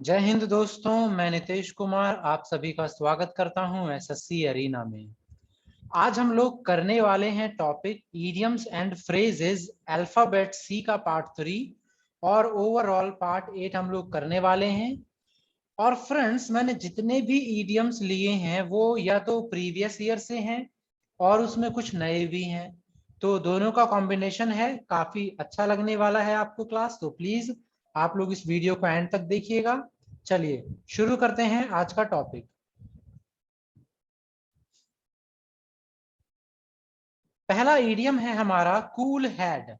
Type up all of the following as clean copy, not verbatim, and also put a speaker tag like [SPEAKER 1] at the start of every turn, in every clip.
[SPEAKER 1] जय हिंद दोस्तों, मैं नितेश कुमार आप सभी का स्वागत करता हूं एसएससी अरीना में। आज हम लोग करने वाले हैं topic idioms and phrases alphabet C का पार्ट 3 और ओवरऑल पार्ट 8 हम लोग करने वाले हैं। और फ्रेंड्स, मैंने जितने भी इडियम्स लिए हैं वो या तो प्रीवियस ईयर से हैं और उसमें कुछ नए भी हैं, तो दोनों का कॉम्बिनेशन है। काफी अच्छा लगने वाला है आपको क्लास, तो प्लीज आप लोग इस वीडियो को एंड तक देखिएगा। चलिए शुरू करते हैं आज का टॉपिक। पहला इडियम है हमारा कूल हेड।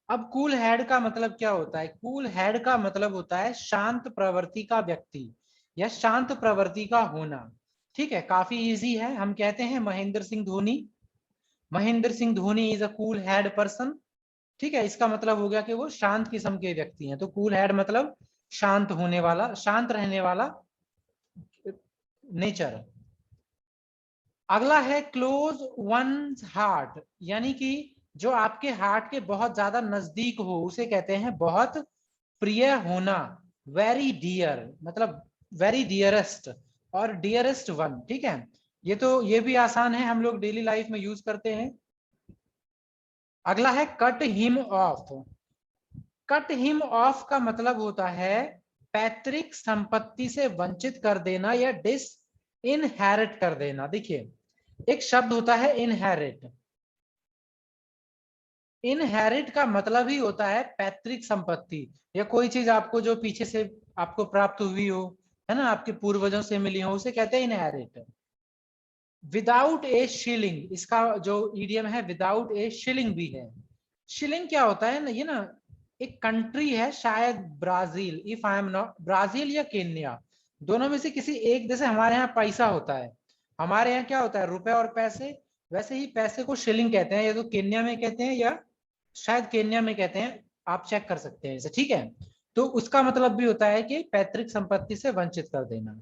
[SPEAKER 1] अब कूल हेड का मतलब क्या होता है? कूल हेड का मतलब होता है शांत प्रवृत्ति का व्यक्ति या शांत प्रवृत्ति का होना। ठीक है, काफी इजी है। हम कहते हैं Mahendra Singh Dhoni, Mahendra Singh Dhoni is a cool head person. ठीक है, इसका मतलब हो गया कि वो शांत किस्म के व्यक्ति हैं। तो कूल हेड मतलब शांत होने वाला, शांत रहने वाला नेचर। अगला है क्लोज वंस हार्ट, यानी कि जो आपके हार्ट के बहुत ज्यादा नजदीक हो उसे कहते हैं बहुत प्रिय होना। वेरी डियर मतलब वेरी डियरेस्ट और डियरेस्ट वन। ठीक है, ये भी आसान है, हम लोग डेली लाइफ में यूज करते हैं। अगला है cut him of. Cut him of का मतलब होता है पैतृक संपत्ति से वंचित कर देना या डिस इनहेरिट कर देना। देखिए, एक शब्द होता है इनहेरिट। इनहेरिट का मतलब ही होता है पैतृक संपत्ति या कोई चीज आपको जो पीछे से आपको प्राप्त हुई हो, है ना, आपके पूर्वजों से मिली हो, उसे कहते हैं इनहेरिट। विदाउट ए शिलिंग, इसका जो ईडियम है विदाउट ए शिलिंग भी है। शिलिंग क्या होता है ना, ये ना एक कंट्री है, शायद Brazil, if I am not, Brazil या केन्या, दोनों में से किसी एक। जैसे हमारे यहाँ पैसा होता है, हमारे यहाँ क्या होता है, रुपए और पैसे, वैसे ही पैसे को शिलिंग कहते हैं, या तो केन्या में कहते हैं या शायद केन्या में कहते हैं। आप चेक कर सकते हैं इसे। ठीक है, तो उसका मतलब भी होता है कि पैतृक संपत्ति से वंचित कर देना।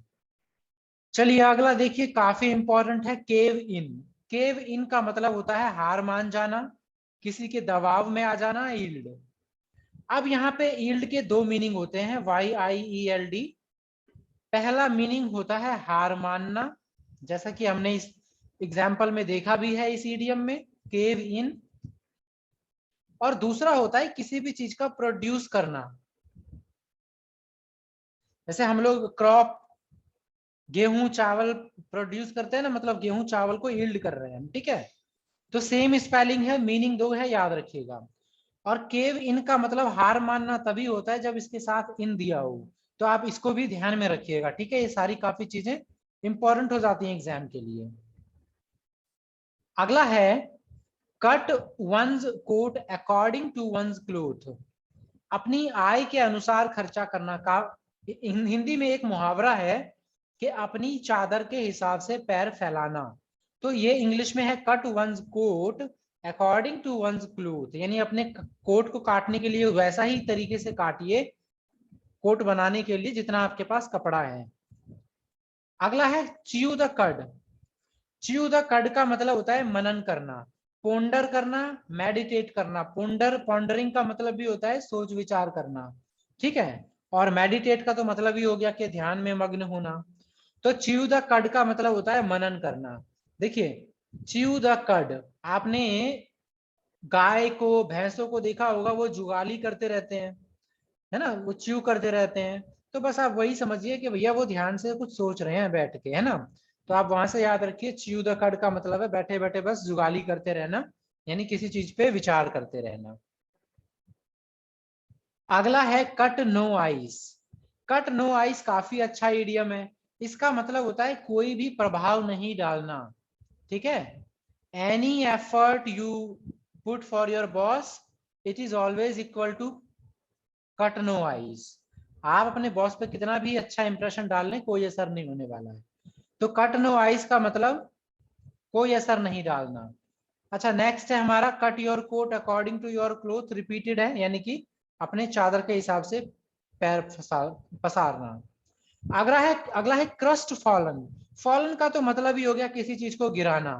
[SPEAKER 1] चलिए अगला देखिए, काफी इंपॉर्टेंट है केव इन। केव इन का मतलब होता है हार मान जाना, किसी के दबाव में आ जाना, ईल्ड। अब यहाँ पे ईल्ड के दो मीनिंग होते हैं, YIELD। पहला मीनिंग होता है हार मानना, जैसा कि हमने इस एग्जाम्पल में देखा भी है इस ईडियम में, केव इन। और दूसरा होता है किसी भी चीज का प्रोड्यूस करना। जैसे हम लोग क्रॉप, गेहूं चावल प्रोड्यूस करते हैं ना, मतलब गेहूं चावल को यील्ड कर रहे हैं। ठीक है, तो सेम स्पेलिंग है, मीनिंग दो है, याद रखिएगा। और केव इन का मतलब हार मानना तभी होता है जब इसके साथ इन दिया हो, तो आप इसको भी ध्यान में रखिएगा। ठीक है, ये सारी काफी चीजें इंपॉर्टेंट हो जाती हैं एग्जाम के लिए। अगला है cut one's coat according to one's cloth. अपनी आय के अनुसार खर्चा करना का हिंदी में एक मुहावरा है कि अपनी चादर के हिसाब से पैर फैलाना। तो ये इंग्लिश में है cut one's coat according to one's cloth, यानी अपने कोट को काटने के लिए वैसा ही तरीके से काटिए, कोट बनाने के लिए जितना आपके पास कपड़ा है। अगला है च्यू द कड। च्यू द कड का मतलब होता है मनन करना, पोंडर करना, मेडिटेट करना। पोंडर, पॉन्डरिंग का मतलब भी होता है सोच विचार करना। ठीक है, और मेडिटेट का तो मतलब ही हो गया कि ध्यान में मग्न होना। तो च्यू द कड का मतलब होता है मनन करना। देखिए, च्यू द कड, आपने गाय को, भैंसों को देखा होगा, वो जुगाली करते रहते हैं, है ना, वो च्यू करते रहते हैं। तो बस आप वही समझिए कि भैया वो ध्यान से कुछ सोच रहे हैं बैठ के, है ना। तो आप वहां से याद रखिए, च्यू द कड का मतलब है बैठे बैठे बस जुगाली करते रहना, यानी किसी चीज पे विचार करते रहना। अगला है cut no ice. Cut no ice काफी अच्छा इडियम है। इसका मतलब होता है कोई भी प्रभाव नहीं डालना। ठीक है, any effort you put for your boss, it is always equal to cut no ice. आप अपने बॉस पे कितना भी अच्छा इंप्रेशन डाल लें, कोई असर नहीं होने वाला है। तो कट नो आइज का मतलब कोई असर नहीं डालना। अच्छा, नेक्स्ट है हमारा cut your coat according to your cloth. Repeated है, यानी कि अपने चादर के हिसाब से पैर पसारना। अगला है क्रस्ट फॉलन। फॉलन का तो मतलब ही हो गया किसी चीज को गिराना।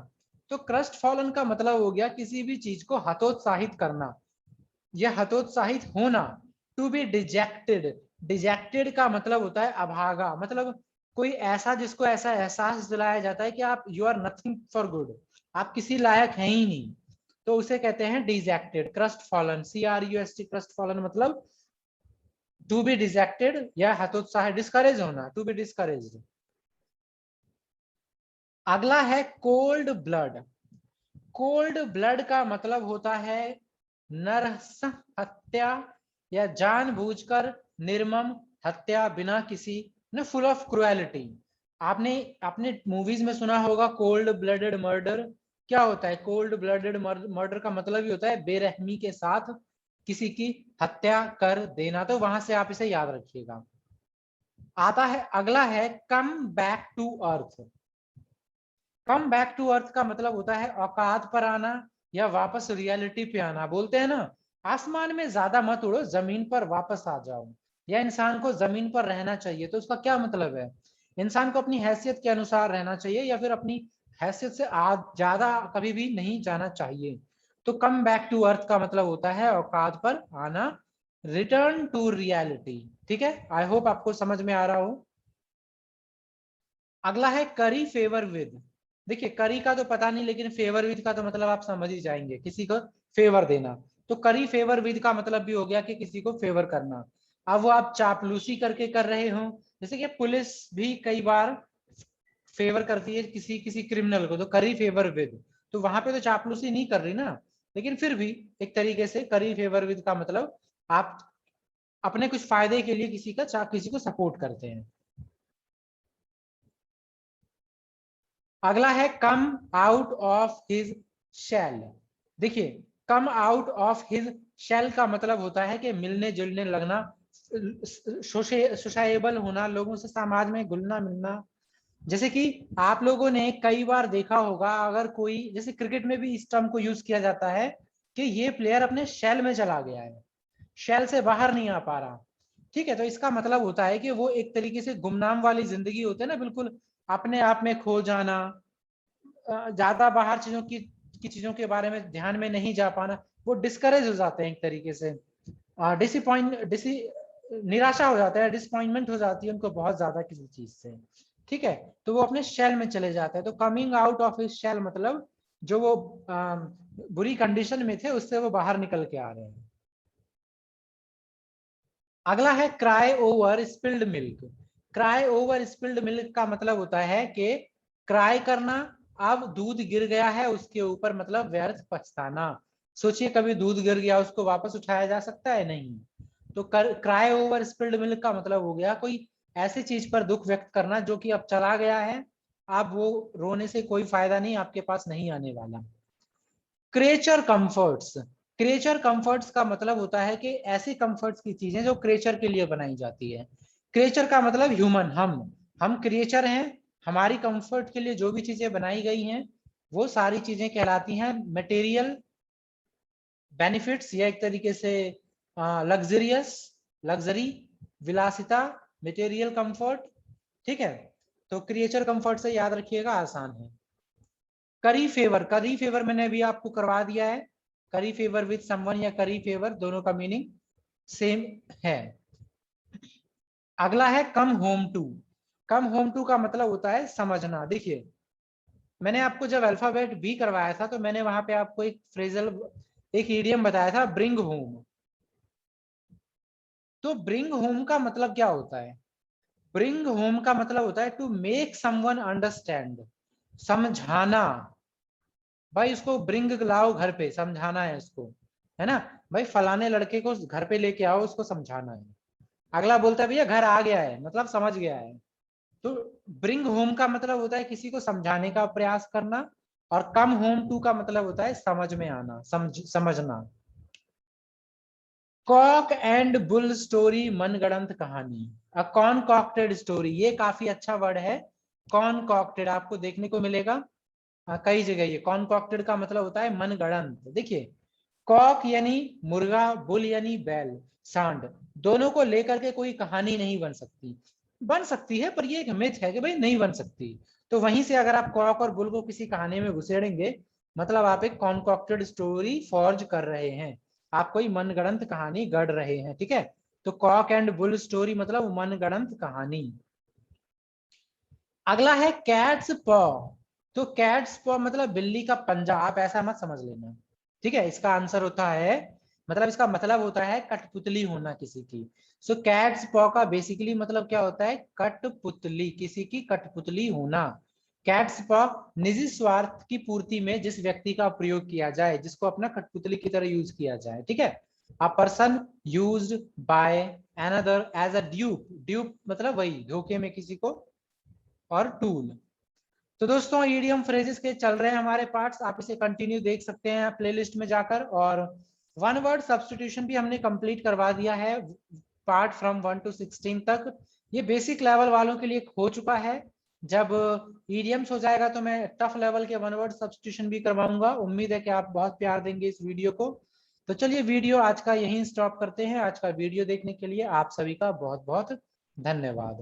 [SPEAKER 1] तो क्रस्ट फॉलन का मतलब हो गया किसी भी चीज को हतोत्साहित करना या हतोत्साहित होना। टू बी डिजेक्टेड, डिजेक्टेड का मतलब होता है अभागा, मतलब कोई ऐसा जिसको ऐसा एहसास दिलाया जाता है कि आप you are nothing for good, आप किसी लायक हैं ही नहीं, तो उसे कहते हैं dejected. Crust fallen, CRUST, crust fallen मतलब टू बी डिजेक्टेड या हतोत्साह, डिस्करेज होना, टू बी डिस्करेज्ड। अगला है कोल्ड ब्लड। कोल्ड ब्लड का मतलब होता है नरहंस हत्या या जानबूझकर निर्मम हत्या बिना किसी न, फुल ऑफ क्रुएलिटी। आपने अपने मूवीज में सुना होगा कोल्ड ब्लडेड मर्डर। क्या होता है कोल्ड ब्लडेड मर्डर का मतलब ही होता है बेरहमी के साथ किसी की हत्या कर देना, तो वहां से आप इसे याद रखिएगा। आता है अगला है come back to earth. Come back to earth का मतलब होता है औकात पर आना या वापस रियलिटी पे आना। बोलते हैं ना आसमान में ज्यादा मत उड़ो, जमीन पर वापस आ जाओ, या इंसान को जमीन पर रहना चाहिए। तो उसका क्या मतलब है, इंसान को अपनी हैसियत के अनुसार रहना चाहिए या फिर अपनी हैसियत से ज्यादा कभी भी नहीं जाना चाहिए। तो कम बैक टू अर्थ का मतलब होता है औकात पर आना, रिटर्न टू रियलिटी। ठीक है, आई होप आपको समझ में आ रहा हो। अगला है करी फेवर विद। देखिए करी का तो पता नहीं, लेकिन फेवर विद का तो मतलब आप समझ ही जाएंगे, किसी को फेवर देना। तो करी फेवर विद का मतलब भी हो गया कि किसी को फेवर करना। अब वो आप चापलूसी करके कर रहे हो, जैसे कि पुलिस भी कई बार फेवर करती है किसी किसी क्रिमिनल को, तो करी फेवर विद, तो वहां पे तो चापलूसी नहीं कर रही ना, लेकिन फिर भी एक तरीके से करी फेवर विद का मतलब आप अपने कुछ फायदे के लिए किसी को सपोर्ट करते हैं। अगला है come out of his shell. देखिए come out of his shell का मतलब होता है कि मिलने जुलने लगना, सोशेबल होना, लोगों से समाज में घुलना मिलना। जैसे कि आप लोगों ने कई बार देखा होगा, अगर कोई, जैसे क्रिकेट में भी इस टर्म को यूज किया जाता है कि ये प्लेयर अपने शेल में चला गया है, शेल से बाहर नहीं आ पा रहा। ठीक है, तो इसका मतलब होता है कि वो एक तरीके से गुमनाम वाली जिंदगी होती है ना, बिल्कुल अपने आप में खो जाना, ज्यादा बाहर चीजों के बारे में ध्यान में नहीं जा पाना, वो डिस्करेज हो जाते हैं एक तरीके से, डिसअपॉइंट डिसी निराशा हो जाता है, डिसअपॉइंटमेंट हो जाती है उनको बहुत ज्यादा किसी चीज से। ठीक है, तो वो अपने शेल में चले जाते हैं। तो coming out of his shell मतलब जो वो बुरी कंडीशन में थे उससे वो बाहर निकल के आ रहे हैं। अगला है cry over spilled milk. Cry over spilled milk का मतलब होता है कि क्राई करना, अब दूध गिर गया है उसके ऊपर, मतलब व्यर्थ पछताना। सोचिए कभी दूध गिर गया, उसको वापस उठाया जा सकता है? नहीं। तो क्राई ओवर स्पिल्ड मिल्क का मतलब हो गया कोई ऐसी चीज पर दुख व्यक्त करना जो कि अब चला गया है, अब वो रोने से कोई फायदा नहीं, आपके पास नहीं आने वाला। Creature comforts. क्रिएचर कंफर्ट्स का मतलब होता है कि ऐसी कंफर्ट्स की चीजें जो क्रिएचर के लिए बनाई जाती है। क्रिएचर का मतलब ह्यूमन, हम क्रिएचर हैं, हमारी कंफर्ट के लिए जो भी चीजें बनाई गई हैं वो सारी चीजें कहलाती हैं मटेरियल बेनिफिट्स, या एक तरीके से लग्जरियस, लग्जरी, विलासिता, मटेरियल कंफर्ट। ठीक है, तो क्रिएचर कंफर्ट से याद रखिएगा, आसान है। करी फेवर, करी फेवर मैंने अभी आपको करवा दिया है, करी फेवर विद समवन या करी फेवर, दोनों का मीनिंग सेम है। अगला है come home to. Come home to का मतलब होता है समझना। देखिए मैंने आपको जब अल्फाबेट बी करवाया था तो मैंने वहां पे आपको एक फ्रेजल, एक इडियम बताया था, ब्रिंग होम। तो ब्रिंग होम का मतलब क्या होता है? ब्रिंग होम का मतलब होता है टू मेक समवन अंडरस्टैंड, समझाना। भाई उसको ब्रिंग लाओ घर पे, समझाना है उसको, है ना। भाई फलाने लड़के को घर पे लेके आओ, उसको समझाना है। अगला बोलता है भैया घर आ गया है, मतलब समझ गया है। तो ब्रिंग होम का मतलब होता है किसी को समझाने का प्रयास करना, और कम होम टू का मतलब होता है समझ में आना, समझना। कॉक एंड बुल स्टोरी, मनगढ़ंत कहानी। अ कॉन्कॉक्टेड स्टोरी, ये काफी अच्छा वर्ड है। कॉन्कॉक्टेड आपको देखने को मिलेगा कई जगह। ये कॉन्कॉक्टेड का मतलब होता है मनगढ़ंत। देखिए कॉक यानी मुर्गा, बुल यानी बैल, सांड, दोनों को लेकर के कोई कहानी नहीं बन सकती। बन सकती है पर ये एक मिथ है कि भाई नहीं बन सकती। तो वहीं से अगर आप कॉक और बुल को किसी कहानी में घुसेड़ेंगे, मतलब आप एक कॉन्कॉक्टेड स्टोरी फॉर्ज कर रहे हैं, आप कोई मनगढ़ंत कहानी गढ़ रहे हैं। ठीक है, तो कॉक एंड बुल स्टोरी मतलब मनगढ़ंत कहानी। अगला है कैट्स पॉ। तो कैट्स पॉ मतलब बिल्ली का पंजा, आप ऐसा मत समझ लेना, ठीक है। इसका आंसर होता है, मतलब इसका मतलब होता है कठपुतली होना किसी की। सो कैट्स पॉ का बेसिकली मतलब क्या होता है, कठपुतली, किसी की कठपुतली होना। कैट्स पॉ निजी स्वार्थ की पूर्ति में जिस व्यक्ति का प्रयोग किया जाए, जिसको अपना कठपुतली की तरह यूज किया जाए, ठीक है। A person used by another as a dupe, dupe मतलब वही धोखे में किसी को, और टूल। तो दोस्तों ईडियम फ्रेजेस के चल रहे हैं हमारे पार्ट्स, आप इसे कंटिन्यू देख सकते हैं प्लेलिस्ट में जाकर। और वन वर्ड सब्स्टिट्यूशन भी हमने कंप्लीट करवा दिया है, पार्ट फ्रॉम 1 to 16 तक। ये बेसिक लेवल वालों के लिए हो चुका है। जब ईडियम्स हो जाएगा तो मैं टफ लेवल के वन वर्ड सब्स्टिट्यूशन भी करवाऊंगा। उम्मीद है कि आप बहुत प्यार देंगे इस वीडियो को। तो चलिए वीडियो आज का यहीं स्टॉप करते हैं। आज का वीडियो देखने के लिए आप सभी का बहुत बहुत धन्यवाद।